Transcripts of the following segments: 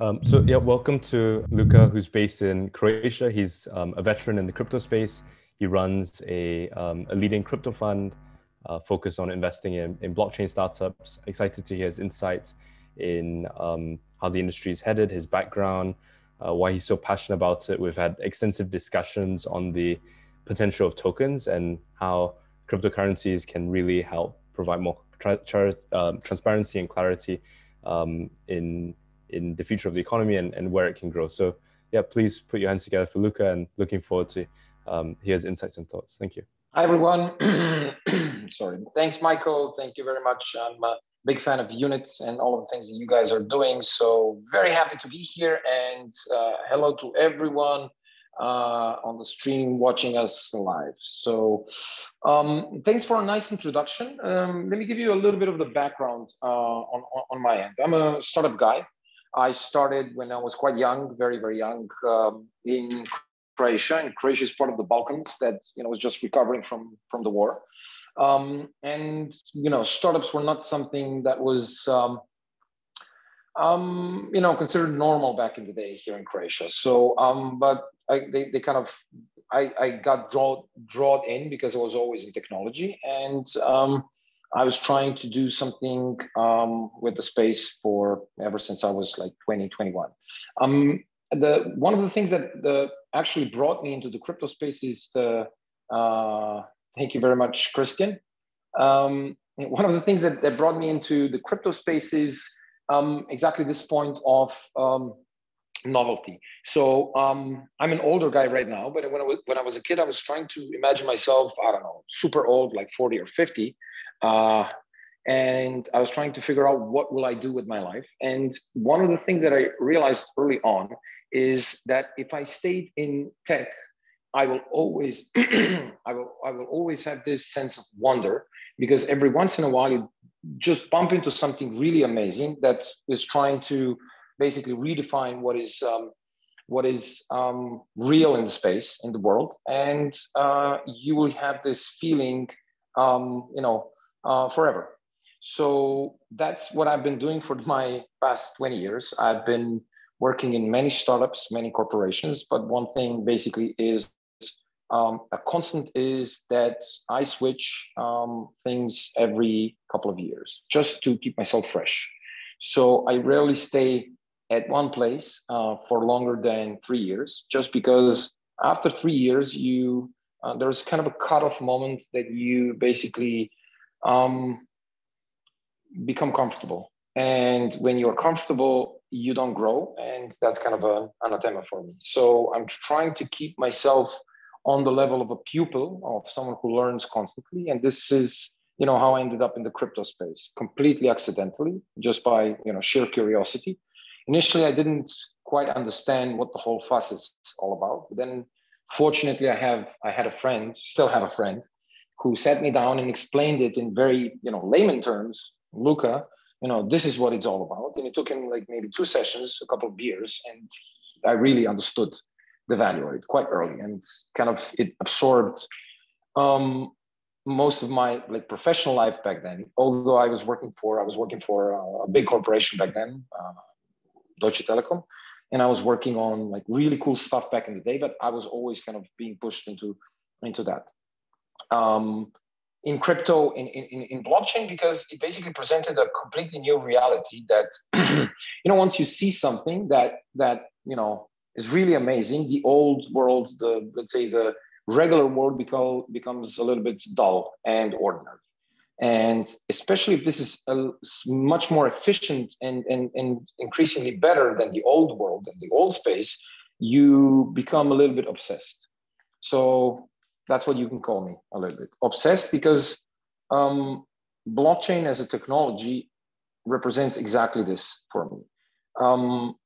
So yeah, welcome to Luka, who's based in Croatia. He's a veteran in the crypto space. He runs a leading crypto fund focused on investing in blockchain startups. Excited to hear his insights in how the industry is headed, his background, why he's so passionate about it. We've had extensive discussions on the potential of tokens and how cryptocurrencies can really help provide more transparency and clarity in the future of the economy and where it can grow. So yeah, please put your hands together for Luka, and looking forward to hear his insights and thoughts. Thank you. Hi, everyone. Sorry. Thanks, Michael. Thank you very much. I'm a big fan of units and all of the things that you guys are doing. So very happy to be here. And hello to everyone on the stream watching us live. So thanks for a nice introduction. Let me give you a little bit of the background on my end. I'm a startup guy. I started when I was quite young, very, very young, in Croatia, and Croatia is part of the Balkans that was just recovering from the war, and startups were not something that was considered normal back in the day here in Croatia. So, but I got drawn in because I was always in technology, and I was trying to do something with the space for ever since I was like 20, 21. One of the things that actually brought me into the crypto space is thank you very much, Christian. One of the things that brought me into the crypto space is exactly this point of novelty. So I'm an older guy right now, but when I was a kid, I was trying to imagine myself, I don't know, super old, like 40 or 50. And I was trying to figure out what will I do with my life. And one of the things that I realized early on is that if I stayed in tech, I will always I will always have this sense of wonder, because every once in a while you just bump into something really amazing that is trying to basically redefine what is real in the space, in the world, and you will have this feeling forever. So that's what I've been doing for my past 20 years. I've been working in many startups, many corporations, but one thing basically is a constant is that I switch things every couple of years just to keep myself fresh. So I rarely stay at one place for longer than 3 years, just because after 3 years, there's kind of a cutoff moment that you basically become comfortable. And when you're comfortable, you don't grow. And that's kind of an anathema for me. So I'm trying to keep myself on the level of a pupil, of someone who learns constantly. And this is, how I ended up in the crypto space, completely accidentally, just by, sheer curiosity. Initially, I didn't quite understand what the whole fuss is all about. But then fortunately, I had a friend, still have a friend, who sat me down and explained it in very, layman terms. Luka, this is what it's all about. And it took him like maybe 2 sessions, a couple of beers, and I really understood the value of it quite early, and kind of it absorbed most of my professional life back then. Although I was working for a big corporation back then, Deutsche Telekom, and I was working on really cool stuff back in the day, but I was always kind of being pushed into that. In crypto, in blockchain, because it basically presented a completely new reality that, once you see something that is really amazing, the old world, let's say the regular world becomes a little bit dull and ordinary. And especially if this is much more efficient and increasingly better than the old world and the old space, you become a little bit obsessed. So that's what you can call me, a little bit obsessed, because blockchain as a technology represents exactly this for me.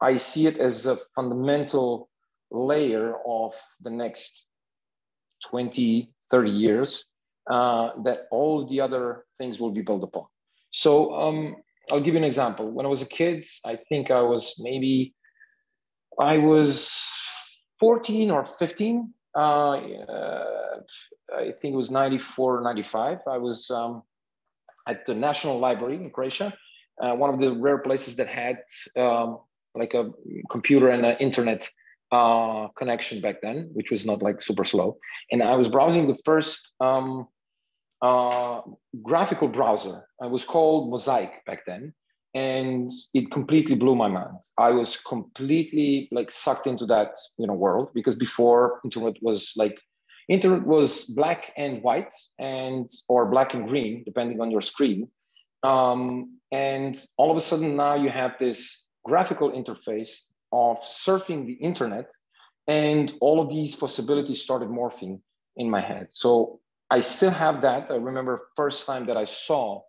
I see it as a fundamental layer of the next 20, 30 years that all the other things will be built upon. So I'll give you an example. When I was a kid, I think I was 14 or 15. I think it was 94, 95. I was at the National Library in Croatia, one of the rare places that had like a computer and an internet connection back then, which was not like super slow. And I was browsing the first graphical browser. It was called Mosaic back then. And it completely blew my mind. I was completely like sucked into that, world, because before internet was black and white or black and green, depending on your screen. And all of a sudden now you have this graphical interface of surfing the internet, and all of these possibilities started morphing in my head. So I still have that. I remember first time that I saw,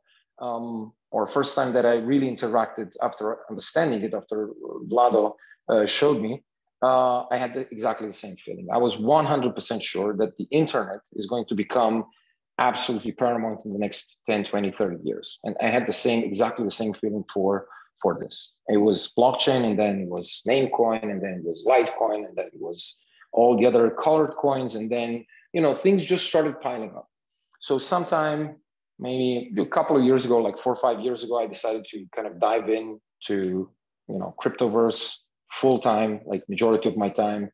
or first time that I really interacted after understanding it, after Vlado showed me, I had exactly the same feeling. I was 100% sure that the internet is going to become absolutely paramount in the next 10, 20, 30 years. And I had exactly the same feeling for this. It was blockchain, and then it was Namecoin, and then it was Litecoin, and then it was all the other colored coins. And then, things just started piling up. So sometime, maybe a couple of years ago, like 4 or 5 years ago, I decided to kind of dive into, cryptoverse full time. Like majority of my time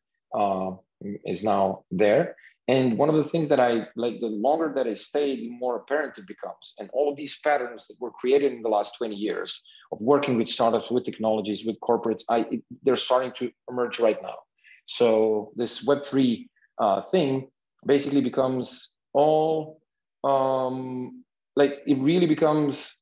is now there. And one of the things that I like, the longer that I stay, the more apparent it becomes. And all of these patterns that were created in the last 20 years of working with startups, with technologies, with corporates, they're starting to emerge right now. So this Web3 thing basically becomes all, it really becomes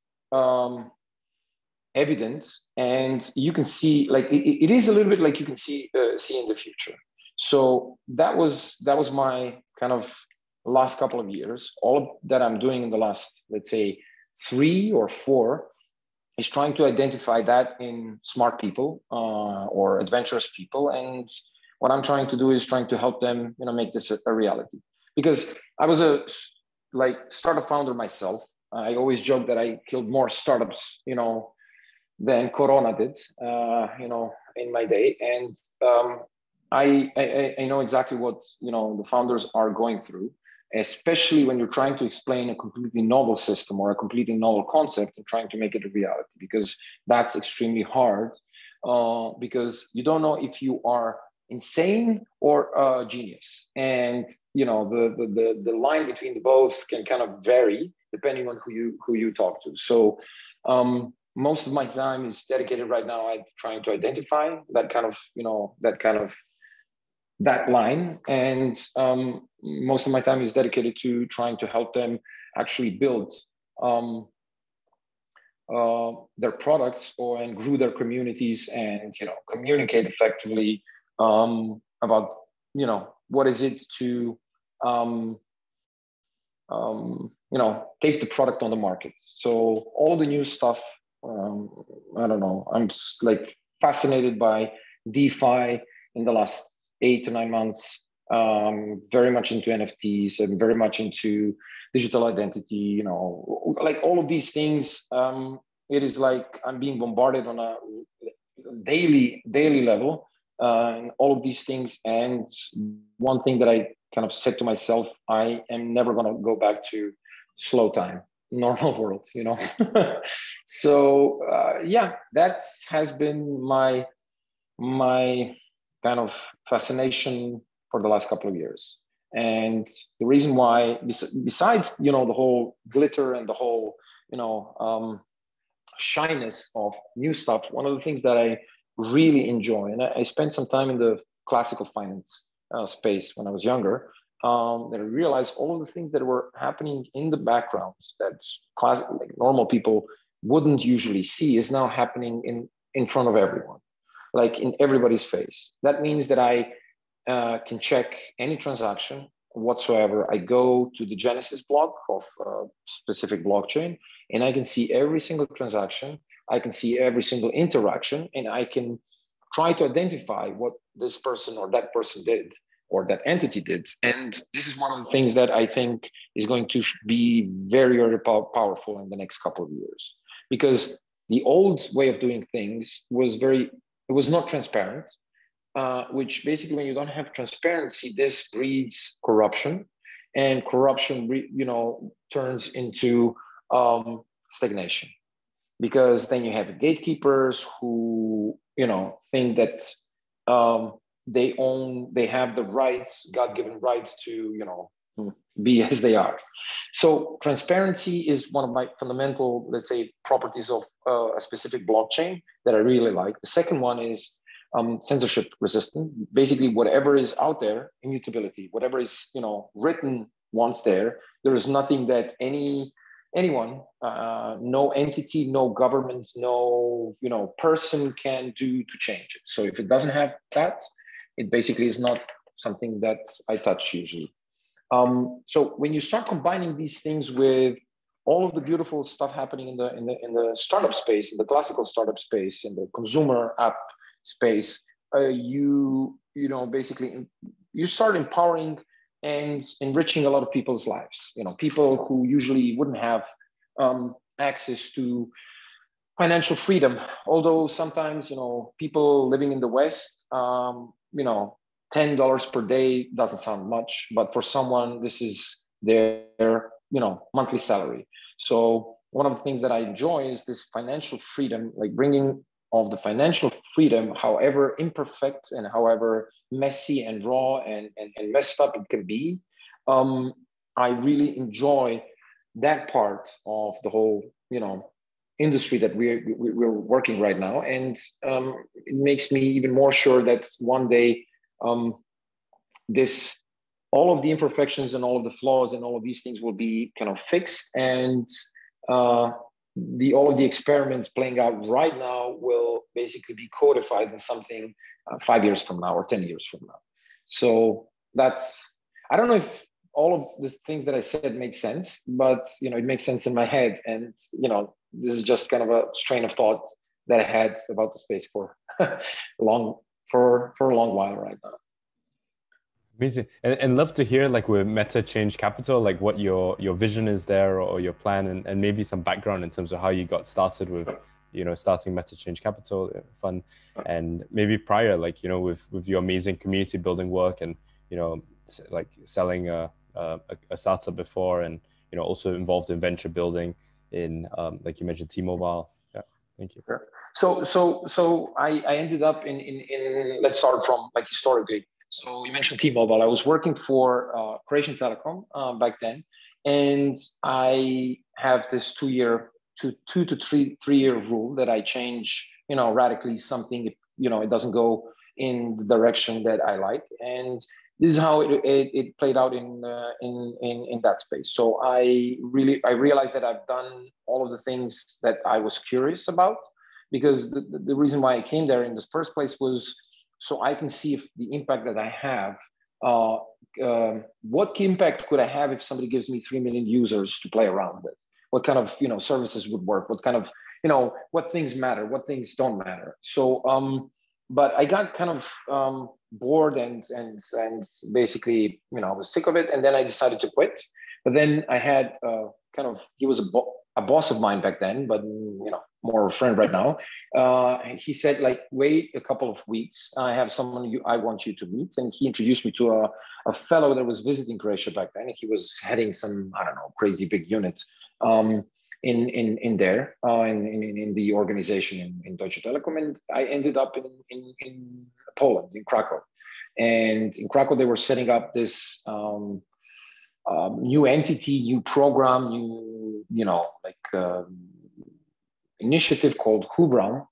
evident, and you can see, like, it is a little bit like you can see in the future. So that was my kind of last couple of years. All that I'm doing in the last, let's say, 3 or 4 is trying to identify that in smart people or adventurous people. And what I'm trying to do is trying to help them, make this a reality. Because I was a startup founder myself. I always joke that I killed more startups, than Corona did, in my day. And I know exactly what, the founders are going through, especially when you're trying to explain a completely novel system or a completely novel concept and trying to make it a reality, because that's extremely hard, because you don't know if you are insane or a genius. And, the line between the both can kind of vary depending on who you talk to. So, most of my time is dedicated right now at trying to identify that kind of, that line. And most of my time is dedicated to trying to help them actually build their products and grew their communities, and, communicate effectively about, what is it to, take the product on the market. So all the new stuff, I don't know, I'm just like fascinated by DeFi in the last 8 to 9 months, very much into NFTs and very much into digital identity, like all of these things. It is like I'm being bombarded on a daily level, and all of these things. And one thing that I kind of said to myself, I am never going to go back to slow time, normal world, So that has been my kind of fascination for the last couple of years. And the reason why, besides, the whole glitter and the whole, shyness of new stuff, one of the things that I really enjoy, and I spent some time in the classical finance space when I was younger, that I realized all of the things that were happening in the background that normal people wouldn't usually see is now happening in front of everyone, like in everybody's face. That means that I can check any transaction whatsoever. I go to the Genesis block of a specific blockchain, and I can see every single transaction. I can see every single interaction, and I can try to identify what this person or that person did or that entity did. And this is one of the things that I think is going to be very, very powerful in the next couple of years, because the old way of doing things was not transparent, which basically, when you don't have transparency, this breeds corruption, and corruption, turns into stagnation. because then you have gatekeepers who, you know, think that they have the rights, God-given rights to, you know, be as they are. So transparency is one of my fundamental, let's say, properties of a specific blockchain that I really like. The second one is censorship resistant. Basically, whatever is out there, immutability, whatever is, you know, written once there is nothing that anyone, no entity, no government, no, you know, person can do to change it. So if it doesn't have that, it basically is not something that I touch usually. So when you start combining these things with all of the beautiful stuff happening in the startup space, in the classical startup space, in the consumer app space, you know, basically you start empowering and enriching a lot of people's lives. You know, people who usually wouldn't have access to financial freedom. Although sometimes, you know, people living in the West, you know, $10 per day doesn't sound much, but for someone, this is their, you know, monthly salary. So one of the things that I enjoy is this financial freedom, like bringing of the financial freedom, however imperfect and however messy and raw and messed up it can be. I really enjoy that part of the whole, you know, industry that we're working right now. And it makes me even more sure that one day, all of the imperfections and all of the flaws and all of these things will be kind of fixed, and all of the experiments playing out right now will basically be codified in something 5 years from now or 10 years from now. So that's, I don't know if all of the things that I said make sense, but, you know, it makes sense in my head. And, you know, this is just kind of a strain of thought that I had about the space for for a long while right now. Amazing. And love to hear, like, with Meta Change Capital, like what your vision is there, or your plan, and maybe some background in terms of how you got started with, you know, starting Meta Change Capital Fund, and maybe prior, like, you know, with your amazing community building work, and, you know, like selling a startup before, and, you know, also involved in venture building in, like you mentioned, T-Mobile. Yeah, thank you. Sure. So I ended up in let's start from, like, historically. So you mentioned T-Mobile. I was working for Croatian Telecom back then, and I have this 2 to 3 year rule that I change, you know, radically something if, you know, it doesn't go in the direction that I like. And this is how it played out in that space. So I realized that I've done all of the things that I was curious about, because the reason why I came there in the first place was so I can see if the impact that I have, what impact could I have if somebody gives me 3 million users to play around with? What kind of, you know, services would work? What kind of, you know, what things matter? What things don't matter? So, but I got kind of bored and basically, you know, I was sick of it, and then I decided to quit. But then I had kind of, he was a boss of mine back then, but, you know, more a friend right now. And he said, like, wait a couple of weeks. I have someone I want you to meet. And he introduced me to a fellow that was visiting Croatia back then. He was heading some, I don't know, crazy big unit in there, in the organization in Deutsche Telekom. And I ended up in Poland, in Krakow. And in Krakow, they were setting up this new entity, new program, you know, like initiative called Hubram.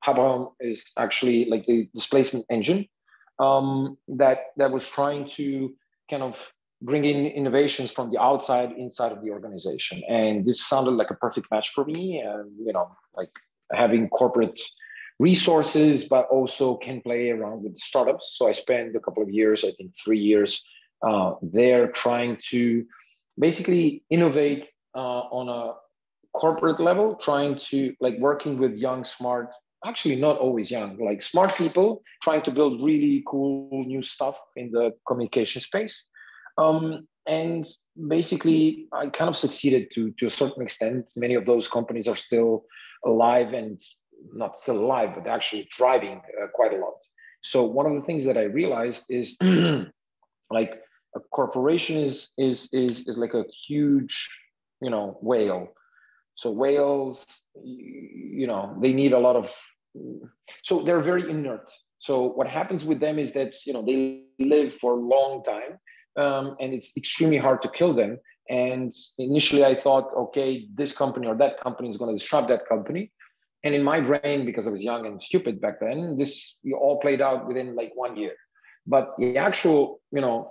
Hubram is actually like the displacement engine that was trying to kind of bring in innovations from the outside inside of the organization. And this sounded like a perfect match for me. And, you know, like having corporate resources, but also can play around with the startups. So I spent a couple of years, I think 3 years there, trying to basically innovate on a corporate level, trying to, like, working with young, smart, actually not always young, like smart people, trying to build really cool new stuff in the communication space. And basically, I kind of succeeded to a certain extent. Many of those companies are still alive, and not still alive, but actually thriving quite a lot. So one of the things that I realized is like a corporation is like a huge, you know, whale. So whales, they need a lot of, so they're very inert. So what happens with them is that, they live for a long time, and it's extremely hard to kill them. And initially I thought, okay, this company or that company is going to disrupt that company. And in my brain, because I was young and stupid back then, this all played out within like 1 year. But the actual,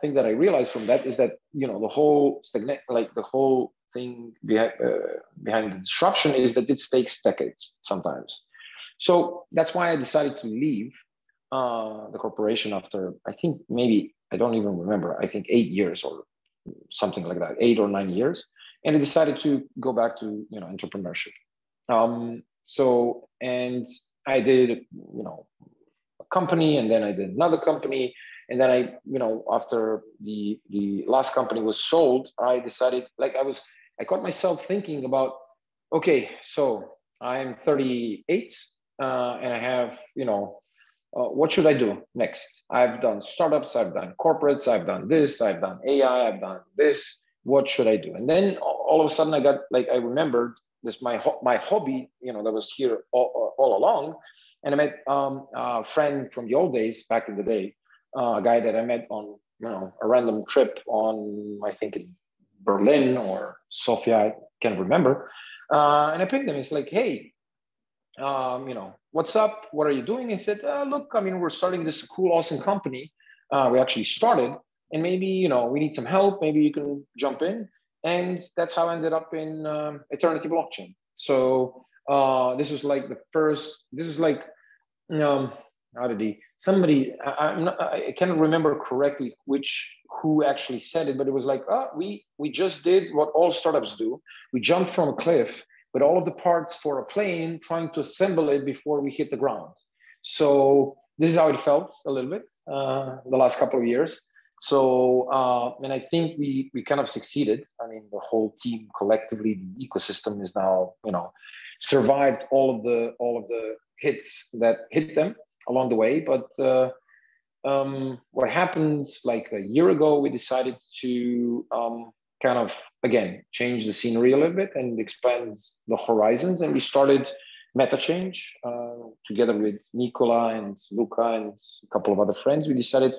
thing that I realized from that is that, the whole thing behind the disruption is that it takes decades sometimes. So that's why I decided to leave the corporation after, I think maybe, I don't even remember, I think 8 years or something like that, 8 or 9 years. And I decided to go back to, entrepreneurship. And I did, a company, and then I did another company. And then I, after the last company was sold, I decided, I caught myself thinking about, okay, so I'm 38 and I have, what should I do next? I've done startups, I've done corporates, I've done this, I've done AI, I've done this. What should I do? And then all of a sudden I remembered this, my hobby, that was here all along. And I met a friend from the old days, back in the day, a guy that I met on, a random trip on, I think in Berlin or Sofia, I can't remember. And I picked him. It's like, hey, what's up? What are you doing? He said, look, we're starting this cool, awesome company. We actually started, and maybe, we need some help. Maybe you can jump in. And that's how I ended up in Eternity Blockchain. So this was like the first, how did somebody, I cannot remember correctly who actually said it, but it was like, we just did what all startups do. We jumped from a cliff with all of the parts for a plane, trying to assemble it before we hit the ground. So this is how it felt a little bit the last couple of years. So, and I think we kind of succeeded. The whole team collectively, the ecosystem is now, survived all of the hits that hit them along the way. But what happened like a year ago, we decided to kind of, again, change the scenery a little bit and expand the horizons. And we started Meta Change together with Nicola and Luka and a couple of other friends. We decided,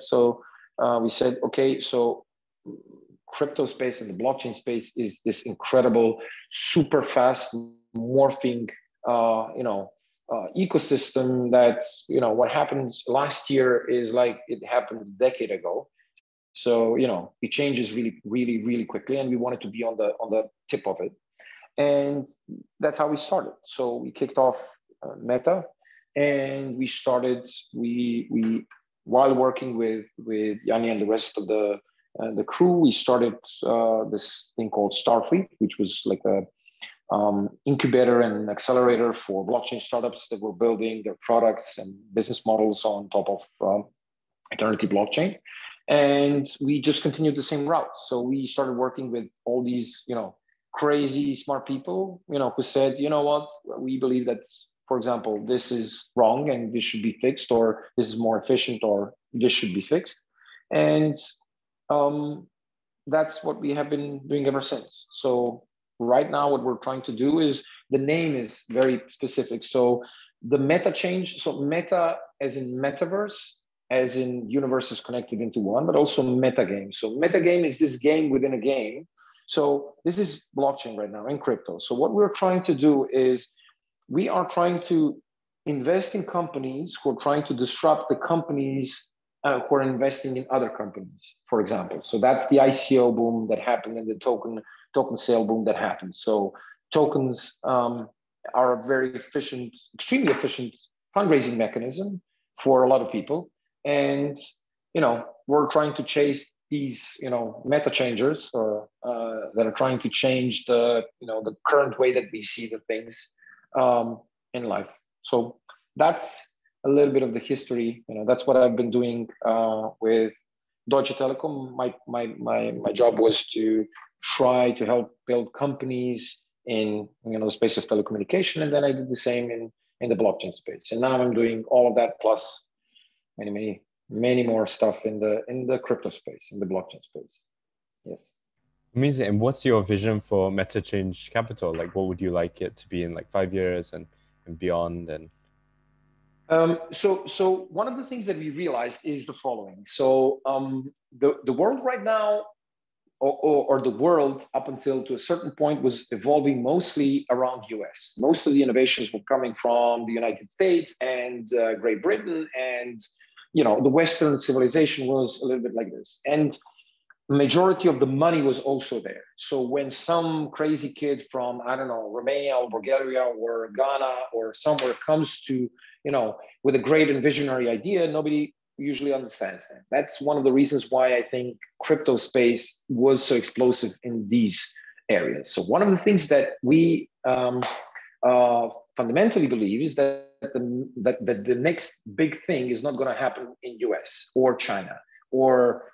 we said, okay, so crypto space and the blockchain space is this incredible, super fast morphing, ecosystem that, what happens last year is like it happened a decade ago. So, it changes really, really, really quickly, and we wanted to be on the tip of it. And that's how we started. So we kicked off Meta, and we started, we while working with Yanni and the rest of the crew, we started this thing called Starfleet, which was like a incubator and accelerator for blockchain startups that were building their products and business models on top of Eternity Blockchain. And we just continued the same route. So we started working with all these, crazy smart people, who said, you know what, we believe that, for example, this is wrong and this should be fixed, or this is more efficient, or this should be fixed. And that's what we have been doing ever since. So right now, what we're trying to do is, the name is very specific. So the Meta Change, so Meta as in metaverse, as in universes connected into one, but also metagame. So metagame is this game within a game. So this is blockchain right now in crypto. So what we're trying to do is, we are trying to invest in companies who are trying to disrupt the companies who are investing in other companies, for example. So that's the ICO boom that happened, and the token sale boom that happened. So tokens are a very efficient, extremely efficient fundraising mechanism for a lot of people. And, we're trying to chase these, meta changers, or that are trying to change the current way that we see the things in life. So that's a little bit of the history. That's what I've been doing with Deutsche Telekom. My job was to try to help build companies in the space of telecommunication, and then I did the same in the blockchain space. And now I'm doing all of that plus many more stuff in the crypto space, in the blockchain space. Yes. Amazing. And what's your vision for Meta Change Capital? Like, what would you like it to be in like 5 years and beyond? And So one of the things that we realized is the following. So the world right now, or the world up until to a certain point, was evolving mostly around US. Most of the innovations were coming from the United States and Great Britain, and the Western civilization was a little bit like this. And majority of the money was also there. So when some crazy kid from, I don't know, Romania or Bulgaria or Ghana or somewhere comes to, with a great and visionary idea, nobody usually understands that. That's one of the reasons why I think crypto space was so explosive in these areas. So one of the things that we fundamentally believe is that the next big thing is not going to happen in US or China or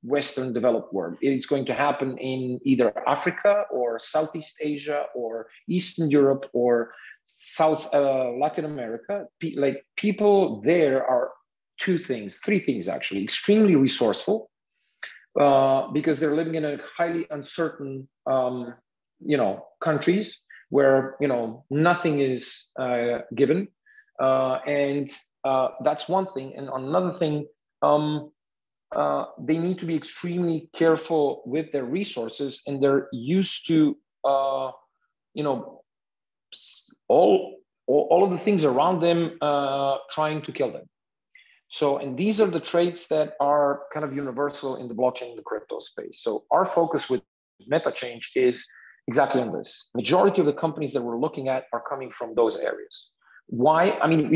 Western developed world. It's going to happen in either Africa or Southeast Asia or Eastern Europe or South Latin America. Like people there are three things actually: extremely resourceful because they're living in a highly uncertain, countries where nothing is given, and that's one thing. And another thing. They need to be extremely careful with their resources, and they're used to, all of the things around them trying to kill them. So, and these are the traits that are kind of universal in the blockchain and the crypto space. So our focus with MetaChange is exactly on this. Majority of the companies that we're looking at are coming from those areas. Why? I mean,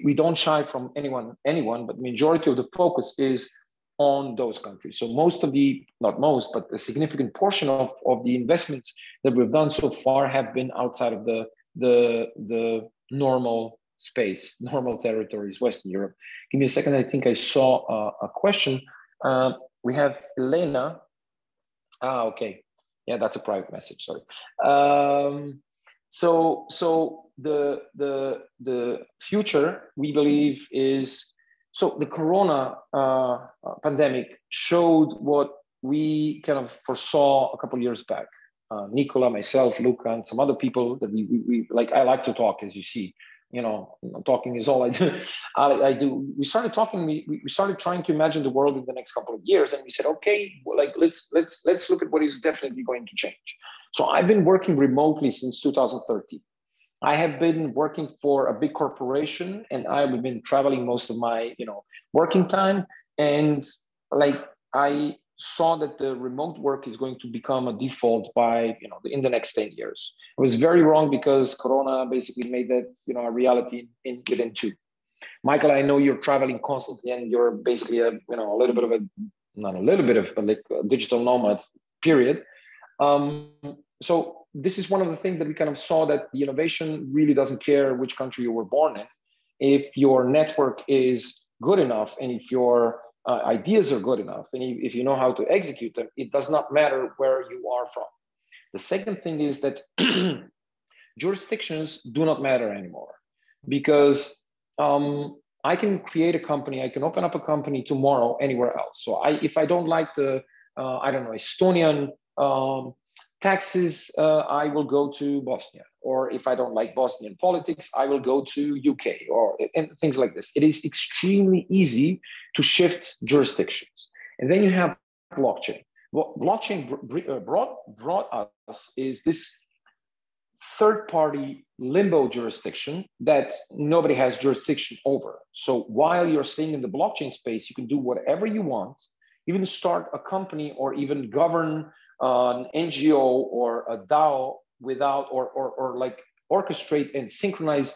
we don't shy from anyone, but majority of the focus is on those countries. So not most, but a significant portion of the investments that we've done so far have been outside of the normal space, normal territories, Western Europe. Give me a second. I think I saw a question. We have Elena. Okay. Yeah, that's a private message. Sorry. So the future, we believe, is, so the Corona pandemic showed what we kind of foresaw a couple of years back. Nicola, myself, Luka, and some other people that we like. I like to talk, as you see. Talking is all I do. I do. We started talking. We started trying to imagine the world in the next couple of years, and we said, okay, like let's look at what is definitely going to change. So I've been working remotely since 2013. I have been working for a big corporation, and I've been traveling most of my, working time. And like I saw that the remote work is going to become a default by, in the next 10 years. I was very wrong because Corona basically made that, a reality within 2. Michael, I know you're traveling constantly, and you're basically a little bit of like a digital nomad. Period. So this is one of the things that we kind of saw, that the innovation really doesn't care which country you were born in. If your network is good enough, and if your ideas are good enough, and if you know how to execute them, it does not matter where you are from. The second thing is that jurisdictions do not matter anymore, because I can create a company, I can open up a company tomorrow anywhere else. So if I don't like the, Estonian taxes, I will go to Bosnia. Or if I don't like Bosnian politics, I will go to UK, and things like this. It is extremely easy to shift jurisdictions. And then you have blockchain. What blockchain brought us is this third-party limbo jurisdiction that nobody has jurisdiction over. So while you're staying in the blockchain space, you can do whatever you want, even start a company or even govern an NGO or a DAO without, or like orchestrate and synchronize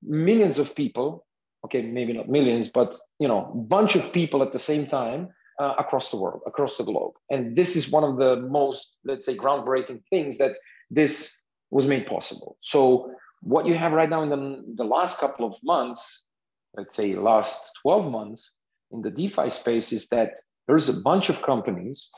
millions of people. Okay, maybe not millions, but bunch of people at the same time across the world, across the globe. And this is one of the most, let's say, groundbreaking things that this was made possible. So what you have right now in the last couple of months, let's say last 12 months in the DeFi space, is that there's a bunch of companies,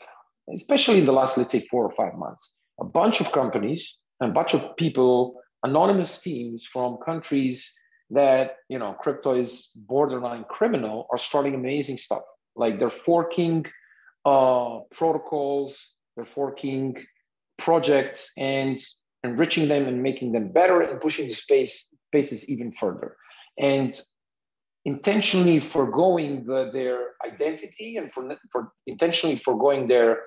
especially in the last, let's say, 4 or 5 months, a bunch of companies and a bunch of people, anonymous teams from countries that, crypto is borderline criminal, are starting amazing stuff. Like they're forking protocols they're forking projects and enriching them and making them better and pushing the spaces even further. And intentionally foregoing their identity and for intentionally foregoing their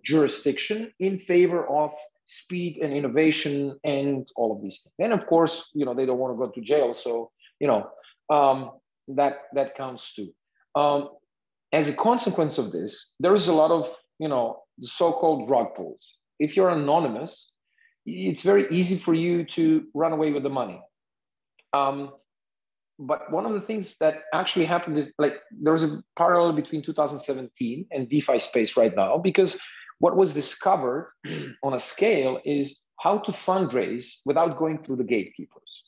jurisdiction in favor of speed and innovation and all of these things. And of course, they don't want to go to jail, so that counts too. As a consequence of this, there is a lot of the so-called rug pulls. If you're anonymous, it's very easy for you to run away with the money. But one of the things that actually happened is, like, there was a parallel between 2017 and DeFi space right now, because what was discovered on a scale is how to fundraise without going through the gatekeepers.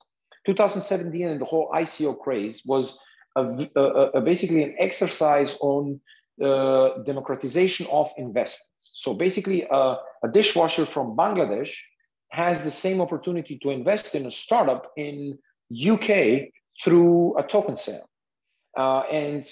2017 and the whole ICO craze was basically an exercise on democratization of investments. So basically, a dishwasher from Bangladesh has the same opportunity to invest in a startup in UK through a token sale. And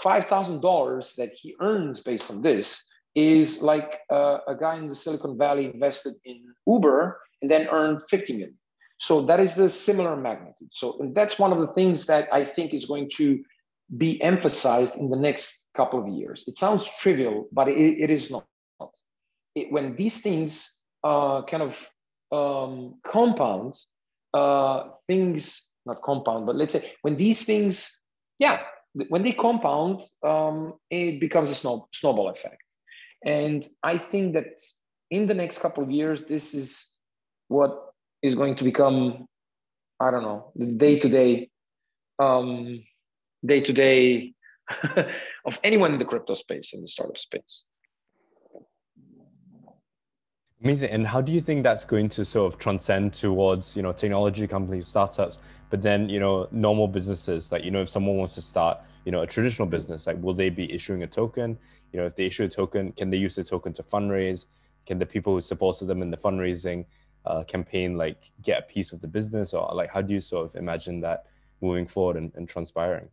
$5,000 that he earns based on this is like a guy in the Silicon Valley invested in Uber and then earned 50 million. So that is the similar magnitude. So that's one of the things that I think is going to be emphasized in the next couple of years. It sounds trivial, but it is not. When these things kind of compound, things, not compound, but let's say when these things, when they compound, it becomes a snowball effect. And I think that in the next couple of years, this is what is going to become, I don't know, the day-to-day of anyone in the crypto space, in the startup space. Amazing. And how do you think that's going to sort of transcend towards, technology companies, startups, but then, normal businesses? Like, if someone wants to start, a traditional business, like, will they be issuing a token? If they issue a token, can they use the token to fundraise? Can the people who supported them in the fundraising campaign, like, get a piece of the business? Or like, how do you sort of imagine that moving forward and transpiring?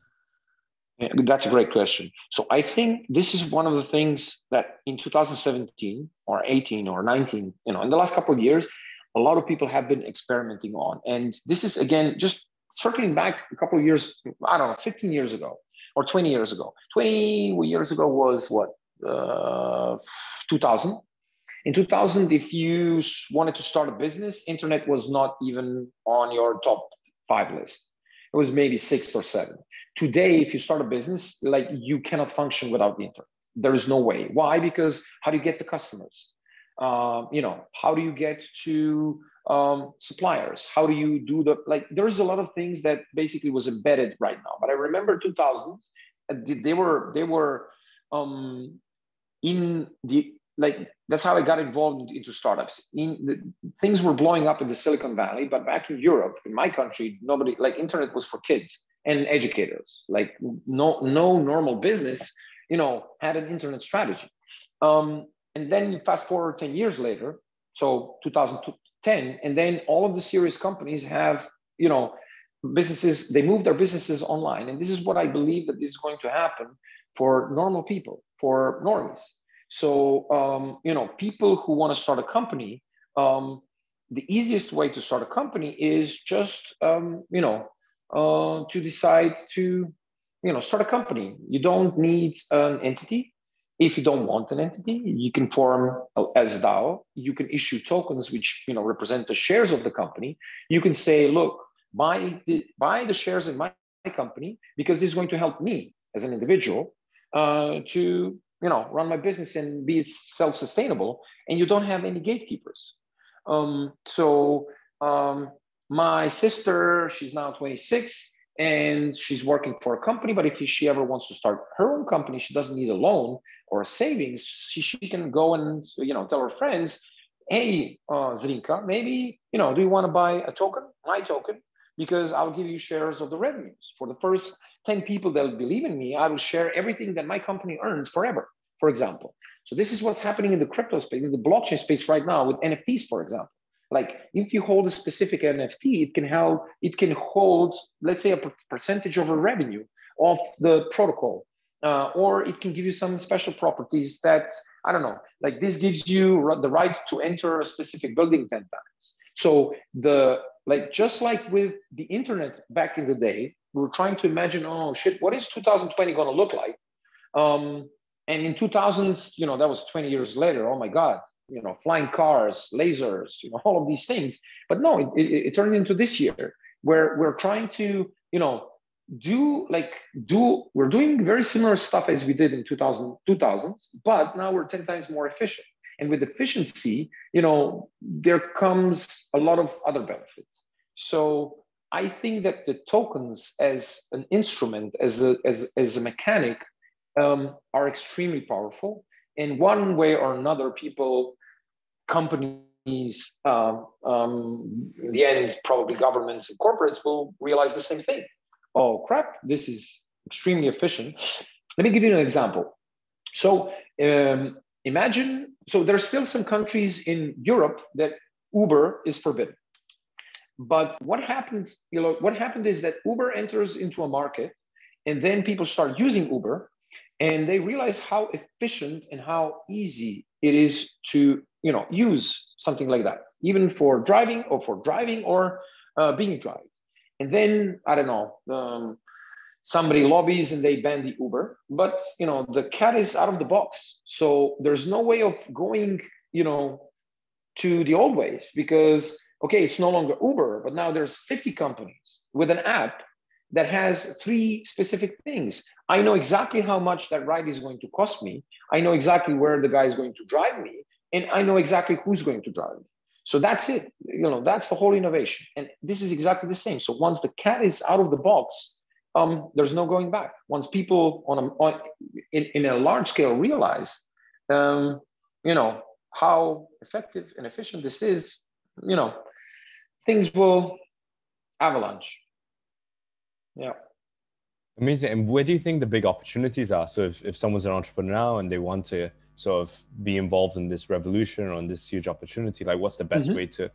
Yeah, that's a great question. So I think this is one of the things that in 2017 or 18 or 19, in the last couple of years, a lot of people have been experimenting on. And this is, again, just circling back a couple of years, I don't know, 15 years ago or 20 years ago. 20 years ago was what? 2000. In 2000, if you wanted to start a business, internet was not even on your top 5 list. It was maybe 6 or 7. Today, if you start a business, like, you cannot function without the internet. There is no way. Why? Because how do you get the customers? How do you get to suppliers? How do you do there's a lot of things that basically was embedded right now. But I remember 2000s, they were in the, that's how I got involved into startups. Things were blowing up in the Silicon Valley, but back in Europe, in my country, nobody, internet was for kids and educators. No normal business, had an internet strategy. And then you fast forward 10 years later, so 2010, and then all of the serious companies have, businesses, they move their businesses online. And this is what I believe that is going to happen for normal people, for normies. So, people who want to start a company, the easiest way to start a company is just, to decide to, start a company. You don't need an entity. If you don't want an entity, you can form as DAO. You can issue tokens which represent the shares of the company. You can say, look, buy the shares in my company because this is going to help me as an individual to run my business and be self-sustainable. And you don't have any gatekeepers. My sister, she's now 26. And she's working for a company, but if she ever wants to start her own company, she doesn't need a loan or a savings. She can go and tell her friends, hey, Zrinka, maybe do you want to buy a token, my token, because I'll give you shares of the revenues. For the first 10 people that believe in me, I will share everything that my company earns forever, for example. So this is what's happening in the crypto space, in the blockchain space right now with NFTs, for example. If you hold a specific NFT, it can hold, let's say, a percentage of a revenue of the protocol. or it can give you some special properties that, I don't know, like this gives you the right to enter a specific building 10 times. So just like with the internet back in the day, we were trying to imagine, oh shit, what is 2020 going to look like? And in 2000s, that was 20 years later. Oh my God, flying cars, lasers, all of these things. But no, it turned into this year where we're trying to, we're doing very similar stuff as we did in 2000s, but now we're 10 times more efficient. And with efficiency, there comes a lot of other benefits. So I think that the tokens as an instrument, as a mechanic, are extremely powerful. In one way or another, companies, in the end, probably governments and corporates will realize the same thing. Oh crap, this is extremely efficient. Let me give you an example. So imagine, there's still some countries in Europe that Uber is forbidden. But what happened is that Uber enters into a market, and then people start using Uber, and they realize how efficient and how easy it is to use something like that, even for driving or being driven. And then, I don't know, somebody lobbies and they ban the Uber, but the cat is out of the box. So there's no way of going, to the old ways, because, okay, it's no longer Uber, but now there's 50 companies with an app that has 3 specific things. I know exactly how much that ride is going to cost me. I know exactly where the guy is going to drive me, and I know exactly who's going to drive me. So that's it. That's the whole innovation. And this is exactly the same. So once the cat is out of the box, there's no going back. Once people in a large scale realize, how effective and efficient this is, things will avalanche. Yeah. Amazing. And where do you think the big opportunities are? So if someone's an entrepreneur and they want to sort of be involved in this revolution or in this huge opportunity, like what's the best way to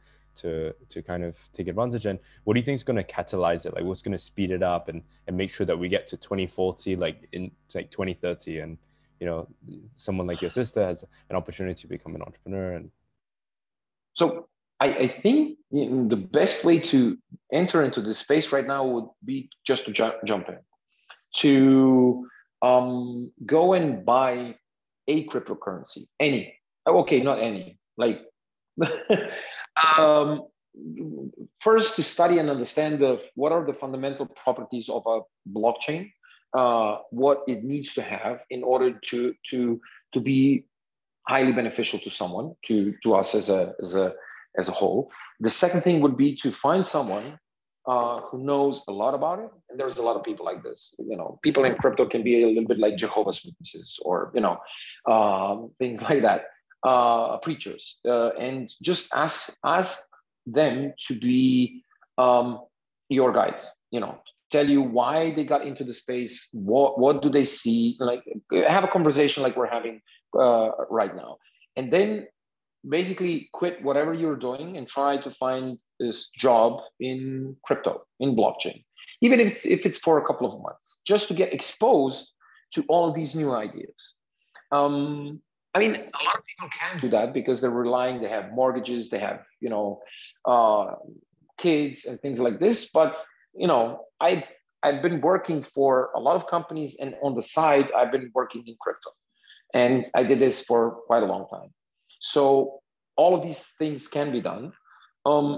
kind of take advantage? And what do you think is going to catalyze it? Like what's going to speed it up and make sure that we get to 2040, like in like 2030, and someone like your sister has an opportunity to become an entrepreneur? And so I think the best way to enter into this space right now would be just to jump in, to go and buy a cryptocurrency, any. Okay, not any. Like first, to study and understand what are the fundamental properties of a blockchain, what it needs to have in order to be highly beneficial to someone, to us as a whole. The second thing would be to find someone who knows a lot about it. And there's a lot of people like this. People in crypto can be a little bit like Jehovah's Witnesses or, things like that, preachers. And just ask them to be your guide, tell you why they got into the space, what do they see, like have a conversation like we're having right now. And then basically quit whatever you're doing and try to find this job in crypto, in blockchain, even if it's for a couple of months, just to get exposed to all of these new ideas. A lot of people can do that because they're relying, they have mortgages, they have, kids and things like this. But, I've been working for a lot of companies, and on the side, I've been working in crypto. And I did this for quite a long time. So all of these things can be done,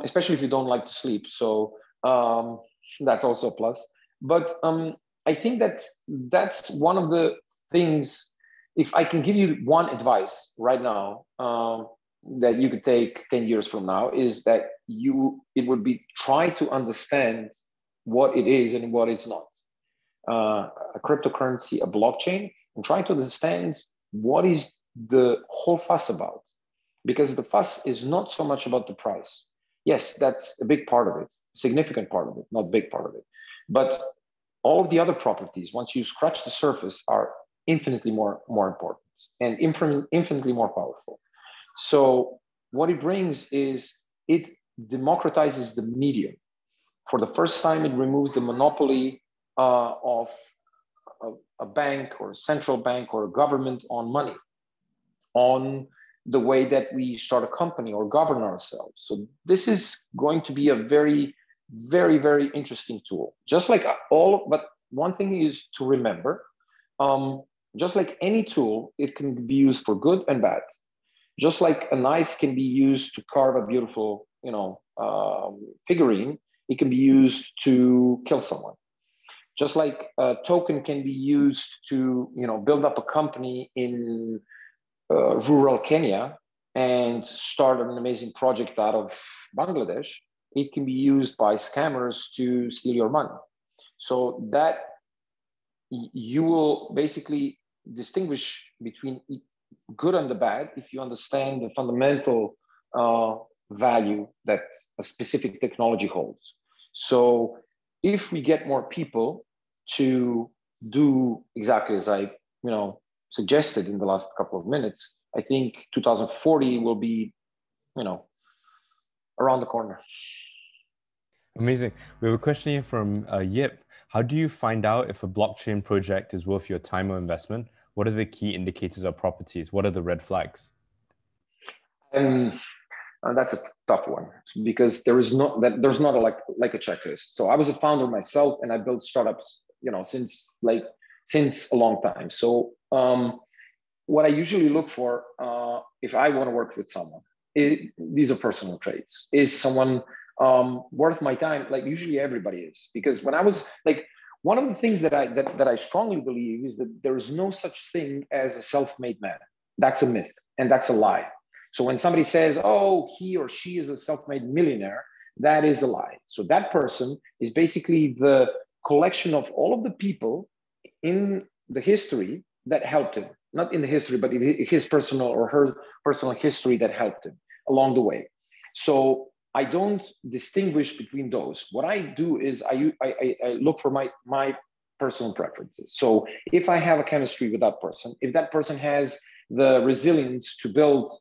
especially if you don't like to sleep. So that's also a plus. But I think that's one of the things, if I can give you one advice right now, that you could take 10 years from now, is that it would be try to understand what it is and what it's not. A cryptocurrency, a blockchain, and try to understand what is the whole fuss about. Because the fuss is not so much about the price. Yes, that's a big part of it, significant part of it, not big part of it. But all of the other properties, once you scratch the surface, are infinitely more important and infinitely more powerful. So what it brings is it democratizes the medium. For the first time, it removes the monopoly of a bank or a central bank or a government on money, on the way that we start a company or govern ourselves. So this is going to be a very, very, very interesting tool. Just like but one thing is to remember, just like any tool, it can be used for good and bad. Just like a knife can be used to carve a beautiful, figurine, it can be used to kill someone. Just like a token can be used to, build up a company in rural Kenya and start an amazing project out of Bangladesh, it can be used by scammers to steal your money. So that you will basically distinguish between good and the bad if you understand the fundamental value that a specific technology holds. So if we get more people to do exactly as I, suggested in the last couple of minutes, I think 2040 will be, around the corner. Amazing. We have a question here from Yip. How do you find out if a blockchain project is worth your time or investment? What are the key indicators or properties? What are the red flags? That's a tough one because there's not a checklist. So I was a founder myself, and I built startups, since a long time. So what I usually look for if I want to work with someone, these are personal traits. Is someone worth my time? Like usually everybody is, because when I was one of the things that I strongly believe is that there is no such thing as a self-made man. That's a myth and that's a lie. So when somebody says, oh, he or she is a self-made millionaire, that is a lie. So that person is basically the collection of all of the people in the history that helped him. Not in the history, but in his personal or her personal history that helped him along the way. So I don't distinguish between those. What I do is I look for my personal preferences. So if I have a chemistry with that person, if that person has the resilience to build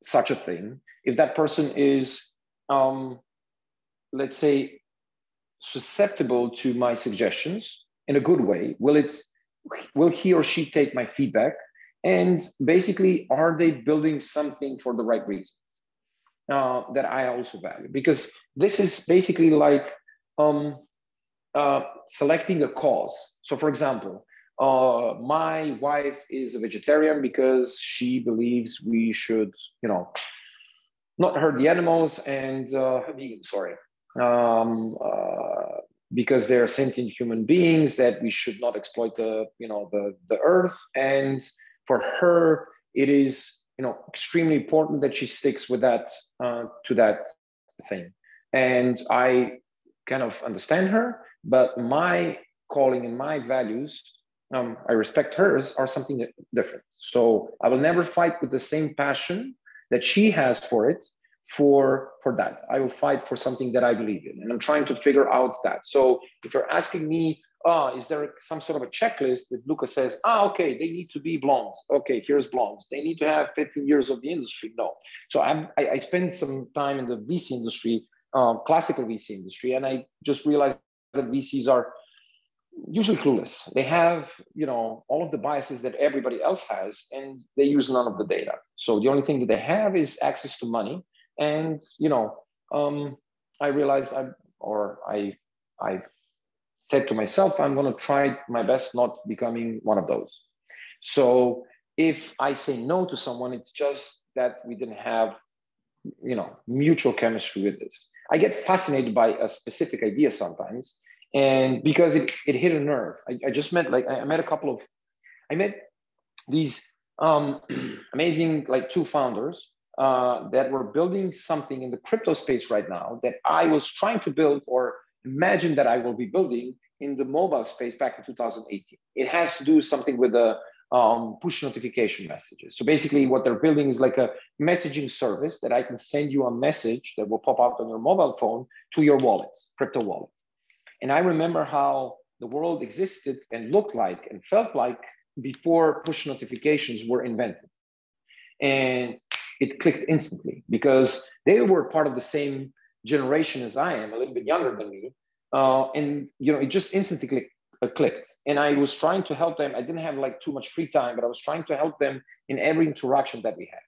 such a thing, if that person is, let's say, susceptible to my suggestions in a good way, will he or she take my feedback? And basically, are they building something for the right reasons that I also value? Because this is basically like selecting a cause. So for example, my wife is a vegetarian because she believes we should, not hurt the animals, and vegan, sorry, because they're sentient human beings, that we should not exploit the earth. And for her, it is, extremely important that she sticks with that, to that thing. And I kind of understand her, but my calling and my values, I respect hers, are something different. So I will never fight with the same passion that she has for it, for that. I will fight for something that I believe in, and I'm trying to figure out that. So if you're asking me, is there some sort of a checklist that Luka says, okay, they need to be blondes. Okay, here's blondes. They need to have 15 years of the industry. No. So I spent some time in the VC industry, classical VC industry, and I just realized that VCs are usually clueless. They have, all of the biases that everybody else has, and they use none of the data. So the only thing that they have is access to money. And, I realized I said to myself, I'm going to try my best not becoming one of those. So if I say no to someone, it's just that we didn't have, mutual chemistry with this. I get fascinated by a specific idea sometimes, and because it hit a nerve. I just met, I met these amazing, two founders that were building something in the crypto space right now that I was trying to build, or imagine that I will be building in the mobile space back in 2018. It has to do something with the push notification messages. So basically what they're building is like a messaging service that I can send you a message that will pop up on your mobile phone to your wallets, crypto wallet. And I remember how the world existed and looked like and felt like before push notifications were invented. And it clicked instantly because they were part of the same generation as I am, a little bit younger than me. And it just instantly clicked. And I was trying to help them. I didn't have like too much free time, but I was trying to help them in every interaction that we had.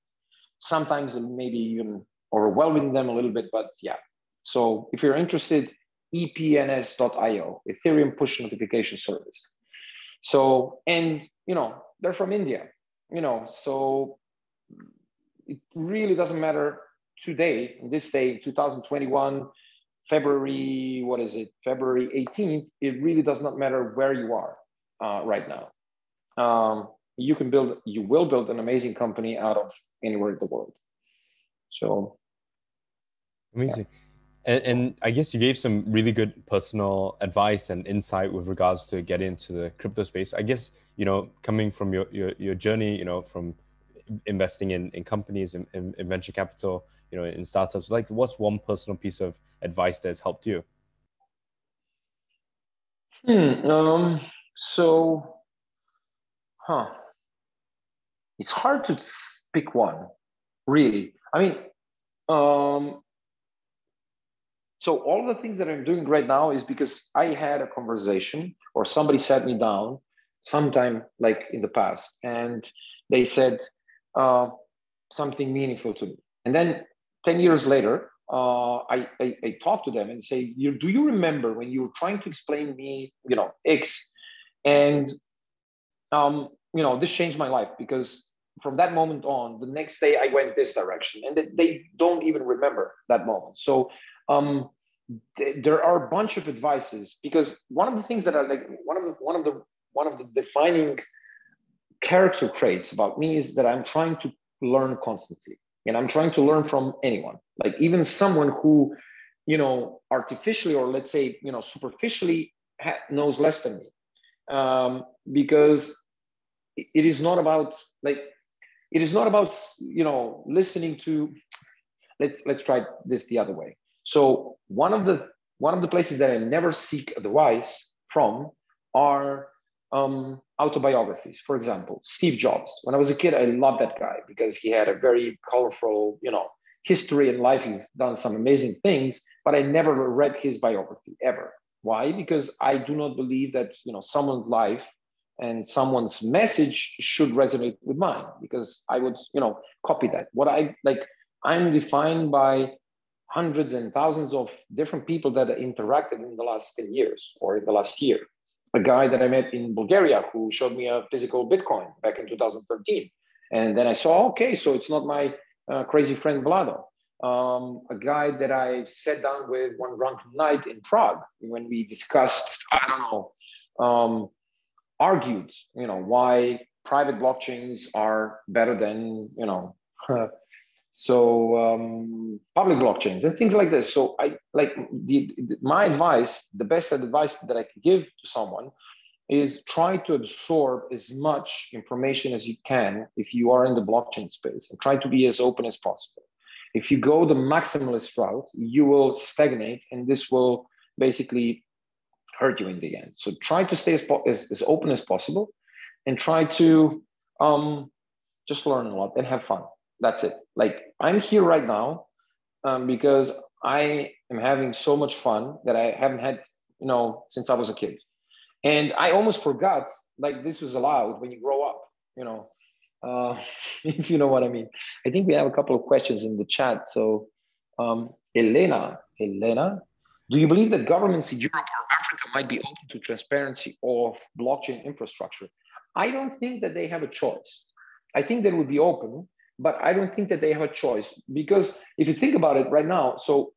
Sometimes maybe even overwhelming them a little bit, but yeah. So if you're interested, epns.io, Ethereum Push Notification Service. So, and, you know, they're from India, you know, so it really doesn't matter today, in this day, 2021, February, what is it? February 18th, it really does not matter where you are right now. You will build an amazing company out of anywhere in the world. So. Amazing. Yeah. And I guess you gave some really good personal advice and insight with regards to getting into the crypto space. I guess, you know, coming from your journey, you know, from investing in companies, in venture capital, you know, in startups, like what's one personal piece of advice that's helped you? It's hard to pick one, really. I mean, so all the things that I'm doing right now is because I had a conversation or somebody sat me down sometime like in the past and they said something meaningful to me. And then 10 years later, I talked to them and say, do you remember when you were trying to explain me, you know, X? And, you know, this changed my life because from that moment on, the next day I went this direction and they don't even remember that moment. So there are a bunch of advices because one of the things that I like, one of the defining character traits about me is that I'm trying to learn constantly. And I'm trying to learn from anyone, like even someone who, you know, artificially or let's say, you know, superficially knows less than me. Because it is not about you know, listening to, let's try this the other way. So one of the places that I never seek advice from are autobiographies. For example, Steve Jobs. When I was a kid, I loved that guy because he had a very colorful, you know, history in life. He's done some amazing things, but I never read his biography ever. Why? Because I do not believe that, you know, someone's life and someone's message should resonate with mine because I would, you know, copy that. What I like, I'm defined by hundreds and thousands of different people that interacted in the last 10 years or in the last year. A guy that I met in Bulgaria who showed me a physical Bitcoin back in 2013. And then I saw, okay, so it's not my crazy friend Vlado. A guy that I sat down with one drunken night in Prague when we discussed, I don't know, argued, you know, why private blockchains are better than, you know, public blockchains and things like this. So I like my advice, the best advice that I can give to someone is try to absorb as much information as you can if you are in the blockchain space and try to be as open as possible. If you go the maximalist route, you will stagnate and this will basically hurt you in the end. So try to stay as open as possible and try to just learn a lot and have fun. That's it. Like I'm here right now because I am having so much fun that I haven't had, you know, since I was a kid. And I almost forgot like this was allowed when you grow up, you know, if you know what I mean. I think we have a couple of questions in the chat. So Elena, do you believe that governments in Europe or Africa might be open to transparency of blockchain infrastructure? I don't think that they have a choice. I think they would be open, but I don't think that they have a choice because if you think about it right now, so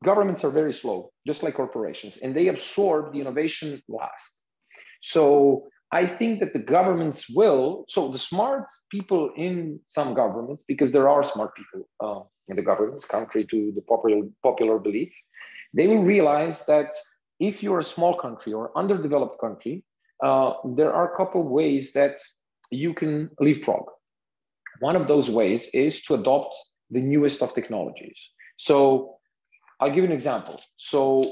governments are very slow, just like corporations, and they absorb the innovation last. So I think that the governments will, so the smart people in some governments, because there are smart people in the governments, contrary to the popular belief, they will realize that if you're a small country or underdeveloped country, there are a couple of ways that you can leapfrog. One of those ways is to adopt the newest of technologies. So I'll give you an example. So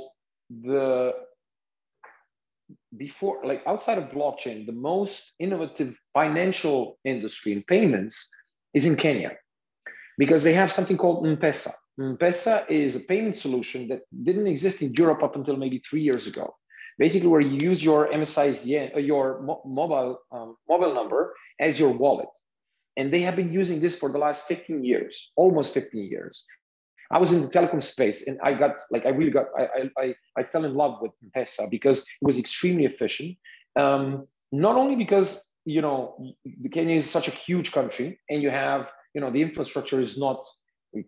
before, like outside of blockchain, the most innovative financial industry in payments is in Kenya because they have something called M-Pesa. M-Pesa is a payment solution that didn't exist in Europe up until maybe 3 years ago. basically where you use your MSISDN, your mobile number as your wallet. And they have been using this for the last 15 years, almost 15 years. I was in the telecom space, and I fell in love with M-Pesa because it was extremely efficient. Not only because, Kenya is such a huge country, and you have, the infrastructure is not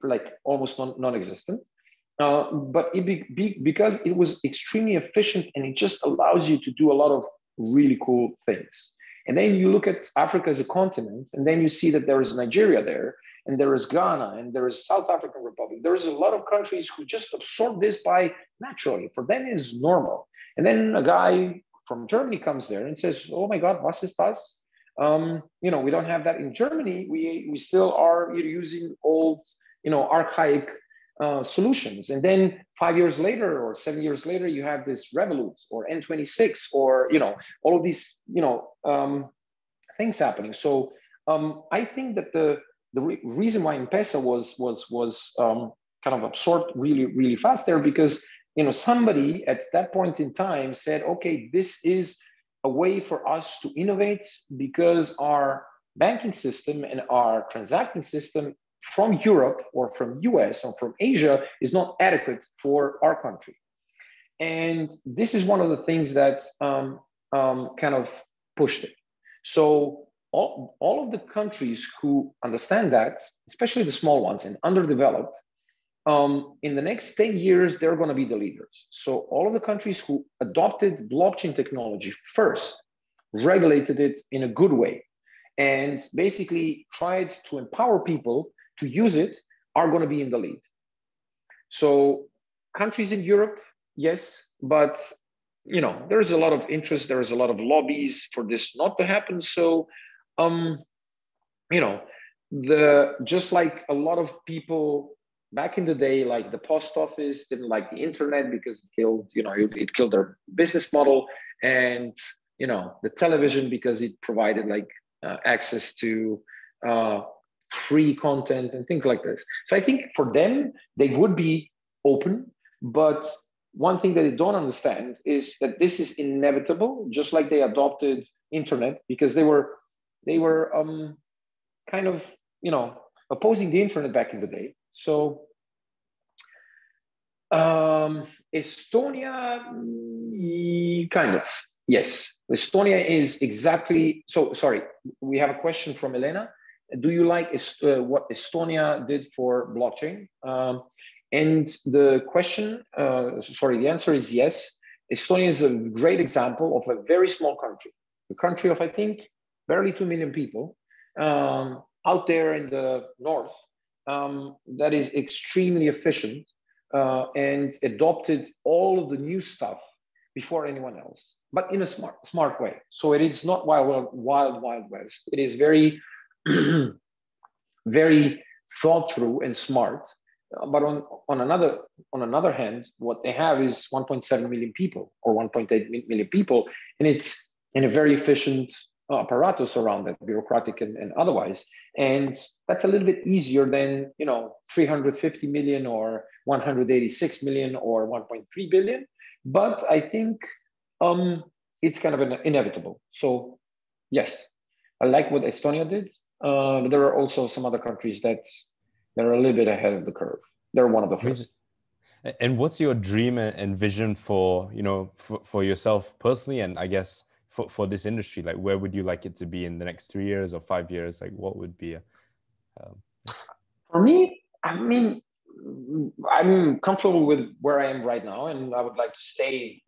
like almost non-existent, but because it was extremely efficient, and it just allows you to do a lot of really cool things. And then you look at Africa as a continent, and then you see that there is Nigeria there, and there is Ghana, and there is South African Republic. There's a lot of countries who just absorb this by naturally. For them, is normal. And then a guy from Germany comes there and says, "Oh my God, was ist das?" We don't have that in Germany. We still are using old, archaic solutions. And then 5 years later or 7 years later, you have this Revolut or N26 or all of these things happening. So I think that the reason why M-Pesa was kind of absorbed really fast there, because somebody at that point in time said, okay, this is a way for us to innovate, because our banking system and our transacting system from Europe or from US or from Asia is not adequate for our country. And this is one of the things that kind of pushed it. So all of the countries who understand that, especially the small ones and underdeveloped, in the next 10 years, they're going to be the leaders. So all of the countries who adopted blockchain technology first, regulated it in a good way, and basically tried to empower people to use it, are going to be in the lead. So countries in Europe, yes, but there's a lot of interest, there's a lot of lobbies for this not to happen. So just like a lot of people back in the day, like the post office didn't like the internet because it killed, it killed their business model, and the television because it provided access to free content and things like this. So I think for them, they would be open, but one thing that they don't understand is that this is inevitable, just like they adopted internet, because they were kind of, opposing the internet back in the day. So Estonia, kind of, yes. Estonia is exactly, so sorry, we have a question from Elena. Do you like what Estonia did for blockchain? And the question, the answer is yes. Estonia is a great example of a very small country, a country of, I think, barely 2 million people out there in the north, that is extremely efficient and adopted all of the new stuff before anyone else, but in a smart way. So it is not wild west. It is very, very thought through and smart. But on another hand, what they have is 1.7 million people or 1.8 million people, and it's in a very efficient apparatus around that, bureaucratic and otherwise. And that's a little bit easier than 350 million or 186 million or 1.3 billion. But I think it's kind of inevitable. So yes, I like what Estonia did. But there are also some other countries that are a little bit ahead of the curve. They're one of the first. And what's your dream and vision for for yourself personally, and I guess for this industry? Like, where would you like it to be in the next 3 years or 5 years? Like, what would be For me, I mean, I'm comfortable with where I am right now, and I would like to stay,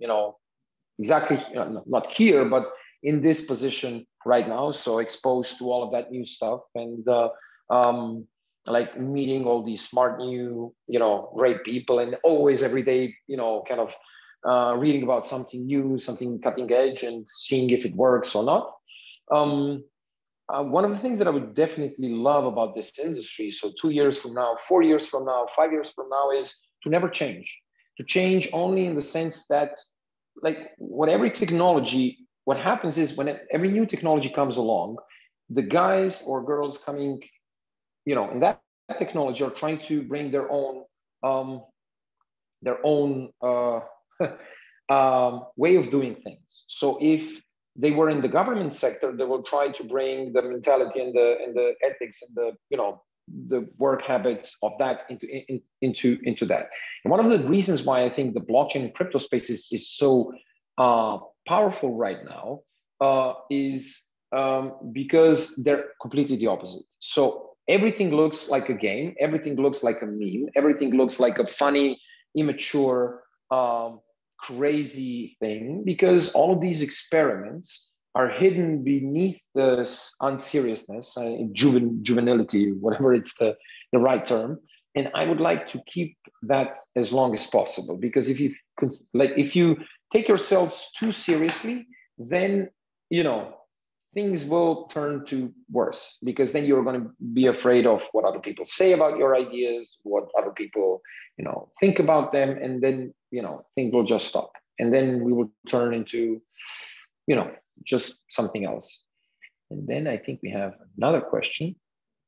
exactly, not here, but in this position right now. So exposed to all of that new stuff, and like meeting all these smart new, great people, and always every day, kind of reading about something new, something cutting edge, and seeing if it works or not. One of the things that I would definitely love about this industry, so 2 years from now, 4 years from now, 5 years from now, is to never change. To change only in the sense that, like, what happens is when every new technology comes along, the guys or girls coming, in that technology are trying to bring their own way of doing things. So if they were in the government sector, they will try to bring the mentality and the ethics and the work habits of that into that. And one of the reasons why I think the blockchain and crypto space is so powerful right now is because they're completely the opposite. So everything looks like a game, everything looks like a meme, everything looks like a funny, immature, crazy thing, because all of these experiments are hidden beneath the unseriousness, juvenility, whatever it's the right term. And I would like to keep that as long as possible, because if you take yourselves too seriously, then things will turn to worse, because then you're going to be afraid of what other people say about your ideas, what other people think about them, and then things will just stop, and then we will turn into just something else. And then I think we have another question.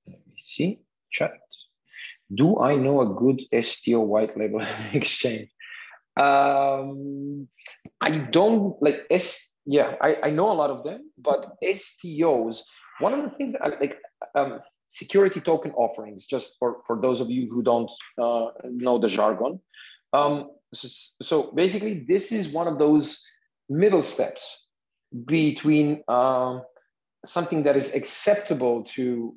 Let me see. Chat. Do I know a good STO white label exchange? I don't like I know a lot of them, but STOs, one of the things that I like, security token offerings, just for those of you who don't know the jargon. So basically, this is one of those middle steps between something that is acceptable to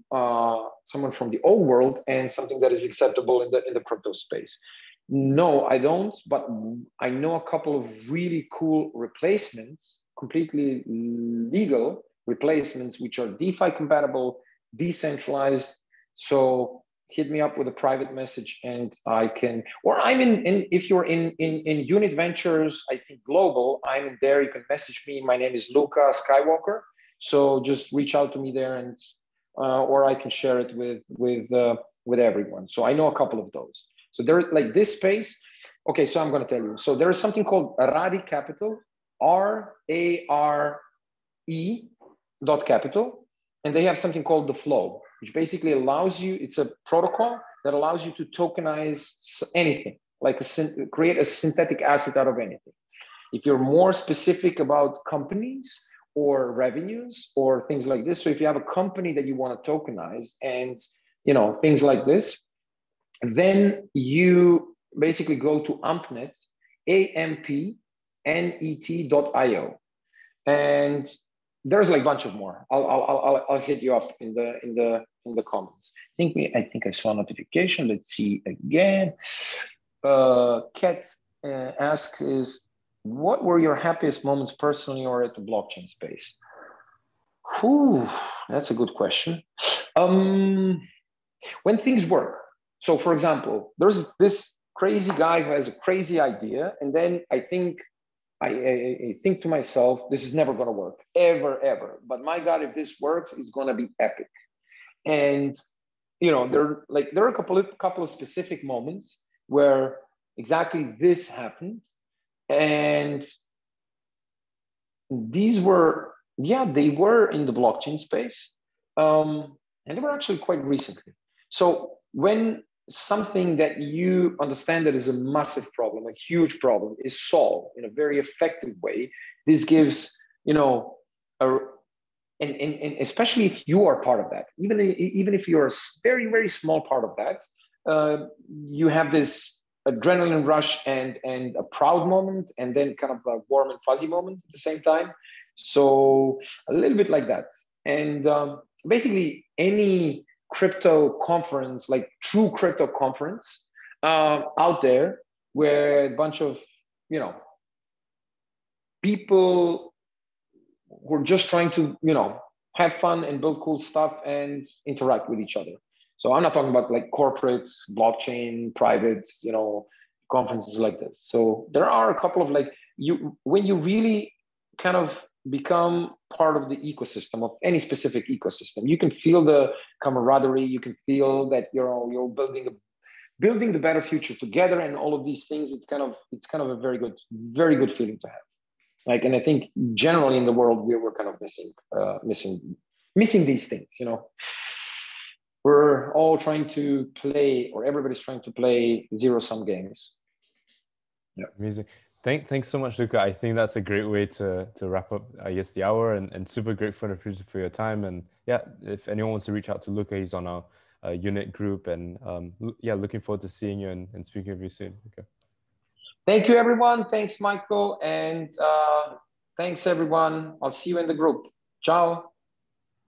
someone from the old world and something that is acceptable in the crypto space. No, I don't, but I know a couple of really cool replacements, completely legal replacements, which are DeFi compatible, decentralized. So hit me up with a private message and I can, or I'm in if you're in Unit Ventures, I think global, I'm in there. You can message me. My name is Luka Skywalker. So just reach out to me there, and or I can share it with everyone. So I know a couple of those. So there, like this space. Okay, so I'm going to tell you. So there is something called Rari Capital, RARE.capital, and they have something called the Flow, which basically allows you. It's a protocol that allows you to tokenize anything, like create a synthetic asset out of anything. If you're more specific about companies or revenues or things like this, so if you have a company that you want to tokenize and things like this, then you basically go to AmpNet, AMPNET.io, and there's like a bunch of more. I'll hit you up in the comments. I think I saw a notification. Let's see again. Kat asks is, what were your happiest moments personally or at the blockchain space? Whew, that's a good question. When things work. So for example, there's this crazy guy who has a crazy idea, and then I think to myself, this is never going to work, ever. But my God, if this works, it's going to be epic. And there are a couple of specific moments where exactly this happened, and these were they were in the blockchain space, and they were actually quite recently. So when something that you understand that is a massive problem, a huge problem, is solved in a very effective way, this gives, and especially if you are part of that, even if you're a very, very small part of that, you have this adrenaline rush and a proud moment, and then kind of a warm and fuzzy moment at the same time. So a little bit like that. And basically any crypto conference, like true crypto conference out there, where a bunch of people who are just trying to have fun and build cool stuff and interact with each other. So I'm not talking about like corporates, blockchain, privates, conferences like this. So there are a couple of when you really kind of become part of the ecosystem of any specific ecosystem, you can feel the camaraderie, you can feel that you're building the better future together, and all of these things. It's kind of a very good feeling to have. And I think generally in the world we were kind of missing these things. We're all trying to play, or everybody's trying to play zero-sum games. Yeah, amazing. Thanks so much, Luka. I think that's a great way to wrap up, I guess, the hour, and super grateful and appreciative for your time. And yeah, if anyone wants to reach out to Luka, he's on our unit group. And yeah, looking forward to seeing you and speaking with you soon. Okay. Thank you, everyone. Thanks, Michael. And thanks, everyone. I'll see you in the group. Ciao.